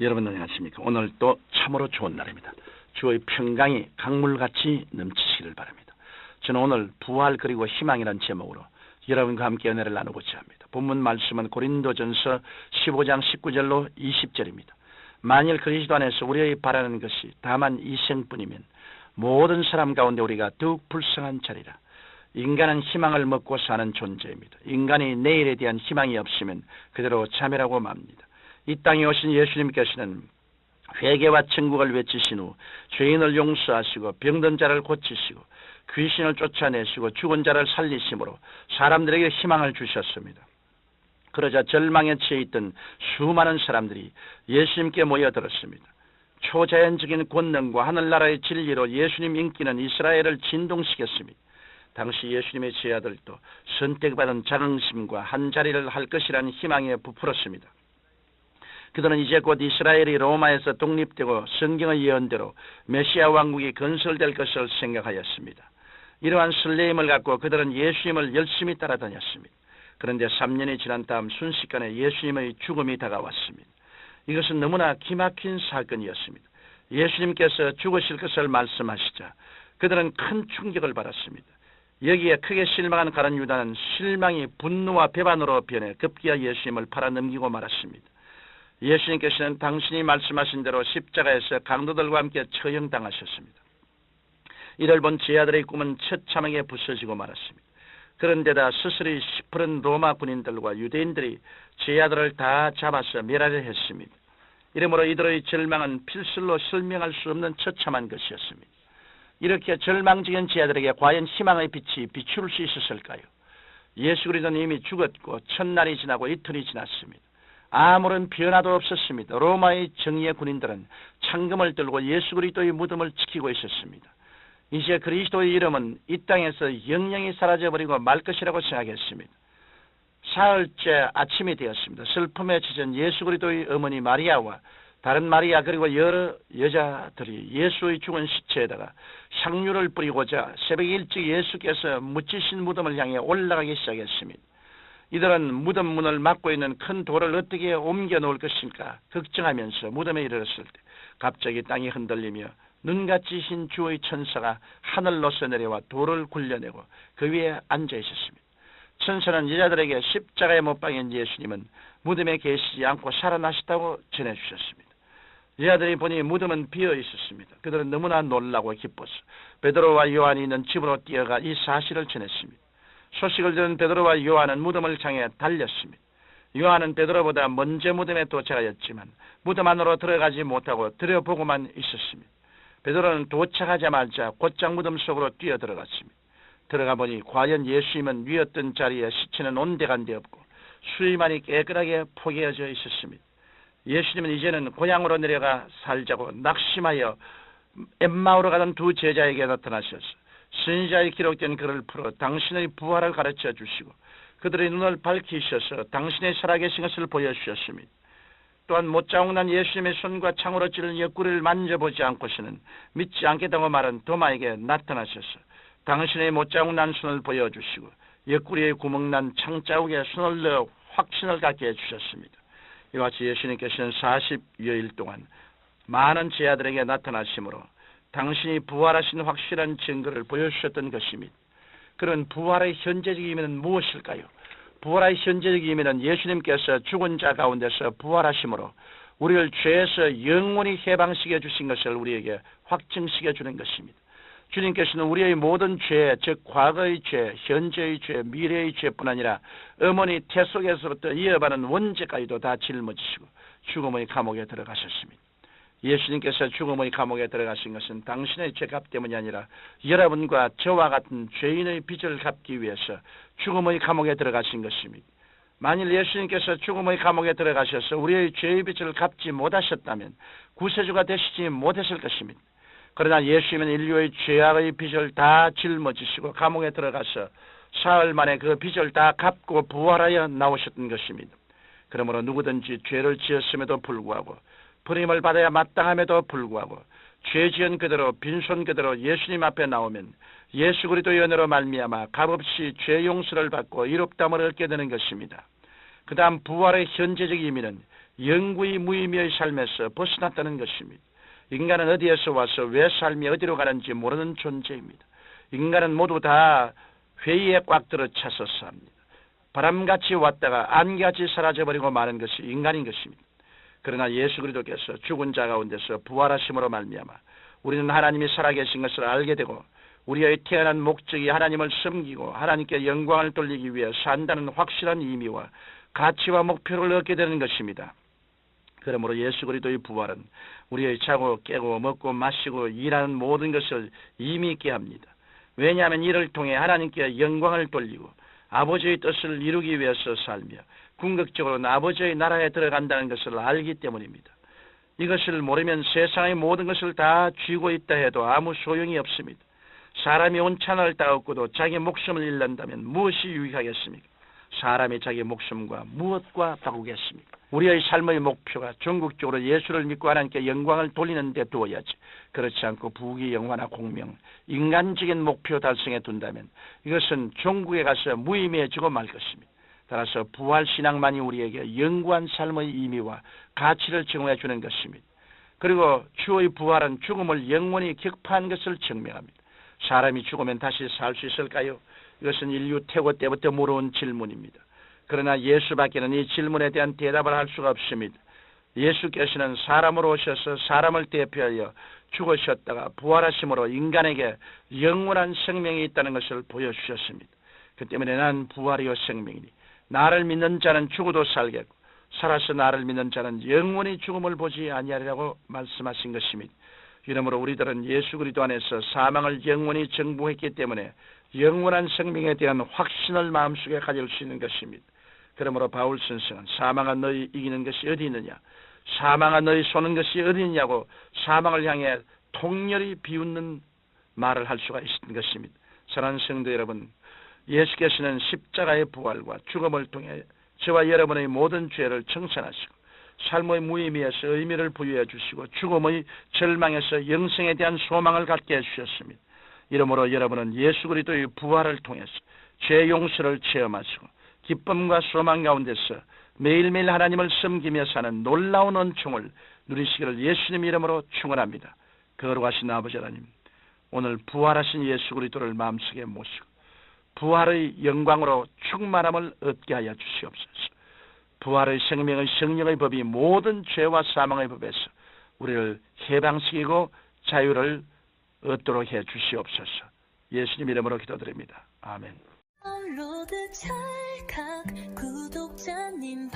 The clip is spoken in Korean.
여러분 안녕하십니까? 오늘 또 참으로 좋은 날입니다. 주의 평강이 강물같이 넘치시기를 바랍니다. 저는 오늘 부활 그리고 희망이라는 제목으로 여러분과 함께 은혜를 나누고자 합니다. 본문 말씀은 고린도전서 15장 19절로 20절입니다. 만일 그리스도 안에서 우리의 바라는 것이 다만 이 생뿐이면 모든 사람 가운데 우리가 더욱 불쌍한 자리라. 인간은 희망을 먹고 사는 존재입니다. 인간이 내일에 대한 희망이 없으면 그대로 자멸하고 맙니다. 이 땅에 오신 예수님께서는 회개와 천국을 외치신 후 죄인을 용서하시고 병든 자를 고치시고 귀신을 쫓아내시고 죽은 자를 살리심으로 사람들에게 희망을 주셨습니다. 그러자 절망에 처해 있던 수많은 사람들이 예수님께 모여들었습니다. 초자연적인 권능과 하늘나라의 진리로 예수님 인기는 이스라엘을 진동시켰습니다. 당시 예수님의 제자들도 선택받은 자긍심과 한자리를 할 것이라는 희망에 부풀었습니다. 그들은 이제 곧 이스라엘이 로마에서 독립되고 성경의 예언대로 메시아 왕국이 건설될 것을 생각하였습니다. 이러한 설레임을 갖고 그들은 예수님을 열심히 따라다녔습니다. 그런데 3년이 지난 다음 순식간에 예수님의 죽음이 다가왔습니다. 이것은 너무나 기막힌 사건이었습니다. 예수님께서 죽으실 것을 말씀하시자 그들은 큰 충격을 받았습니다. 여기에 크게 실망한 가룟 유다는 실망이 분노와 배반으로 변해 급기야 예수님을 팔아넘기고 말았습니다. 예수님께서는 당신이 말씀하신 대로 십자가에서 강도들과 함께 처형당하셨습니다. 이를 본 제자들의 꿈은 처참하게 부서지고 말았습니다. 그런데다 스스로 시푸른 로마 군인들과 유대인들이 제자들을 다 잡아서 멸하려 했습니다. 이러므로 이들의 절망은 필설로 설명할 수 없는 처참한 것이었습니다. 이렇게 절망적인 제자들에게 과연 희망의 빛이 비출 수 있었을까요? 예수 그리스도는 이미 죽었고 첫날이 지나고 이틀이 지났습니다. 아무런 변화도 없었습니다. 로마의 정예 군인들은 창금을 들고 예수 그리스도의 무덤을 지키고 있었습니다. 이제 그리스도의 이름은 이 땅에서 영영히 사라져버리고 말 것이라고 생각했습니다. 사흘째 아침이 되었습니다. 슬픔에 젖은 예수 그리스도의 어머니 마리아와 다른 마리아 그리고 여러 여자들이 예수의 죽은 시체에다가 향유를 뿌리고자 새벽 일찍 예수께서 묻히신 무덤을 향해 올라가기 시작했습니다. 이들은 무덤 문을 막고 있는 큰 돌을 어떻게 옮겨 놓을 것인가 걱정하면서 무덤에 이르렀을 때 갑자기 땅이 흔들리며 눈같이 흰 주의 천사가 하늘로서 내려와 돌을 굴려내고 그 위에 앉아 있었습니다. 천사는 여자들에게 십자가에 못 박인 예수님은 무덤에 계시지 않고 살아나셨다고 전해주셨습니다. 여자들이 보니 무덤은 비어 있었습니다. 그들은 너무나 놀라고 기뻐서 베드로와 요한이 있는 집으로 뛰어가 이 사실을 전했습니다. 소식을 들은 베드로와 요한은 무덤을 향해 달렸습니다. 요한은 베드로보다 먼저 무덤에 도착하였지만 무덤 안으로 들어가지 못하고 들여보고만 있었습니다. 베드로는 도착하자마자 곧장 무덤 속으로 뛰어들어갔습니다. 들어가 보니 과연 예수님은 누웠던 자리에 시체는 온데간데 없고 수의만이 깨끗하게 포개어져 있었습니다. 예수님은 이제는 고향으로 내려가 살자고 낙심하여 엠마오로 가던 두 제자에게 나타나셔서 선지자에 기록된 글을 풀어 당신의 부활을 가르쳐 주시고 그들의 눈을 밝히셔서 당신의 살아계신 것을 보여주셨습니다. 또한 못자국난 예수님의 손과 창으로 찌른 옆구리를 만져보지 않고서는 믿지 않겠다고 말한 도마에게 나타나셔서 당신의 못자국난 손을 보여주시고 옆구리에 구멍난 창자국에 손을 넣어 확신을 갖게 해주셨습니다. 이와 같이 예수님께서는 40여일 동안 많은 제자들에게 나타나심으로 당신이 부활하신 확실한 증거를 보여주셨던 것입니다. 그런 부활의 현재적 의미는 무엇일까요? 부활의 현재적 의미는 예수님께서 죽은 자 가운데서 부활하심으로 우리를 죄에서 영원히 해방시켜 주신 것을 우리에게 확증시켜 주는 것입니다. 주님께서는 우리의 모든 죄, 즉 과거의 죄, 현재의 죄, 미래의 죄뿐 아니라 어머니 태 속에서부터 이어받은 원죄까지도 다 짊어지시고 죽음의 감옥에 들어가셨습니다. 예수님께서 죽음의 감옥에 들어가신 것은 당신의 죄값 때문이 아니라 여러분과 저와 같은 죄인의 빚을 갚기 위해서 죽음의 감옥에 들어가신 것입니다. 만일 예수님께서 죽음의 감옥에 들어가셔서 우리의 죄의 빚을 갚지 못하셨다면 구세주가 되시지 못했을 것입니다. 그러나 예수님은 인류의 죄악의 빚을 다 짊어지시고 감옥에 들어가서 사흘 만에 그 빚을 다 갚고 부활하여 나오셨던 것입니다. 그러므로 누구든지 죄를 지었음에도 불구하고 버림을 받아야 마땅함에도 불구하고 죄 지은 그대로 빈손 그대로 예수님 앞에 나오면 예수 그리스도의 은혜로 말미암아 값없이 죄 용서를 받고 이롭다함을 얻게 되는 것입니다. 그 다음 부활의 현재적 의미는 영구히 무의미의 삶에서 벗어났다는 것입니다. 인간은 어디에서 와서 왜 삶이 어디로 가는지 모르는 존재입니다. 인간은 모두 다 회의에 꽉 들어 차서 삽니다. 바람같이 왔다가 안개같이 사라져버리고 마는 것이 인간인 것입니다. 그러나 예수 그리스도께서 죽은 자 가운데서 부활하심으로 말미암아 우리는 하나님이 살아계신 것을 알게 되고 우리의 태어난 목적이 하나님을 섬기고 하나님께 영광을 돌리기 위해 산다는 확실한 의미와 가치와 목표를 얻게 되는 것입니다. 그러므로 예수 그리스도의 부활은 우리의 자고 깨고 먹고 마시고 일하는 모든 것을 의미 있게 합니다. 왜냐하면 이를 통해 하나님께 영광을 돌리고 아버지의 뜻을 이루기 위해서 살며 궁극적으로는 아버지의 나라에 들어간다는 것을 알기 때문입니다. 이것을 모르면 세상의 모든 것을 다 쥐고 있다 해도 아무 소용이 없습니다. 사람이 온천을 따갖고도 자기 목숨을 잃는다면 무엇이 유익하겠습니까? 사람이 자기 목숨과 무엇과 바꾸겠습니까? 우리의 삶의 목표가 전국적으로 예수를 믿고 하나님께 영광을 돌리는 데 두어야지. 그렇지 않고 부귀 영화나 공명, 인간적인 목표 달성에 둔다면 이것은 종국에 가서 무의미해지고 말 것입니다. 따라서 부활신앙만이 우리에게 영구한 삶의 의미와 가치를 증명해 주는 것입니다. 그리고 주의 부활은 죽음을 영원히 격파한 것을 증명합니다. 사람이 죽으면 다시 살 수 있을까요? 이것은 인류 태고 때부터 물어온 질문입니다. 그러나 예수밖에는 이 질문에 대한 대답을 할 수가 없습니다. 예수께서는 사람으로 오셔서 사람을 대표하여 죽으셨다가 부활하심으로 인간에게 영원한 생명이 있다는 것을 보여주셨습니다. 그 때문에 난 부활이요 생명이니 나를 믿는 자는 죽어도 살겠고 살아서 나를 믿는 자는 영원히 죽음을 보지 아니하리라고 말씀하신 것입니다. 이러므로 우리들은 예수 그리스도 안에서 사망을 영원히 정복했기 때문에 영원한 생명에 대한 확신을 마음속에 가질 수 있는 것입니다. 그러므로 바울 선생은 사망아 너희 이기는 것이 어디 있느냐, 사망아 너희 쏘는 것이 어디 있냐고 사망을 향해 통렬히 비웃는 말을 할 수가 있는 것입니다. 사랑하는 성도 여러분, 예수께서는 십자가의 부활과 죽음을 통해 저와 여러분의 모든 죄를 청산하시고 삶의 무의미에서 의미를 부여해 주시고 죽음의 절망에서 영생에 대한 소망을 갖게 해주셨습니다. 이러므로 여러분은 예수 그리스도의 부활을 통해서 죄 용서를 체험하시고 기쁨과 소망 가운데서 매일매일 하나님을 섬기며 사는 놀라운 은총을 누리시기를 예수님 이름으로 축원합니다. 거룩하신 아버지 하나님, 오늘 부활하신 예수 그리스도를 마음속에 모시고 부활의 영광으로 충만함을 얻게 하여 주시옵소서. 부활의 생명의 성령의 법이 모든 죄와 사망의 법에서 우리를 해방시키고 자유를 얻도록 해 주시옵소서. 예수님 이름으로 기도드립니다. 아멘. 구독자님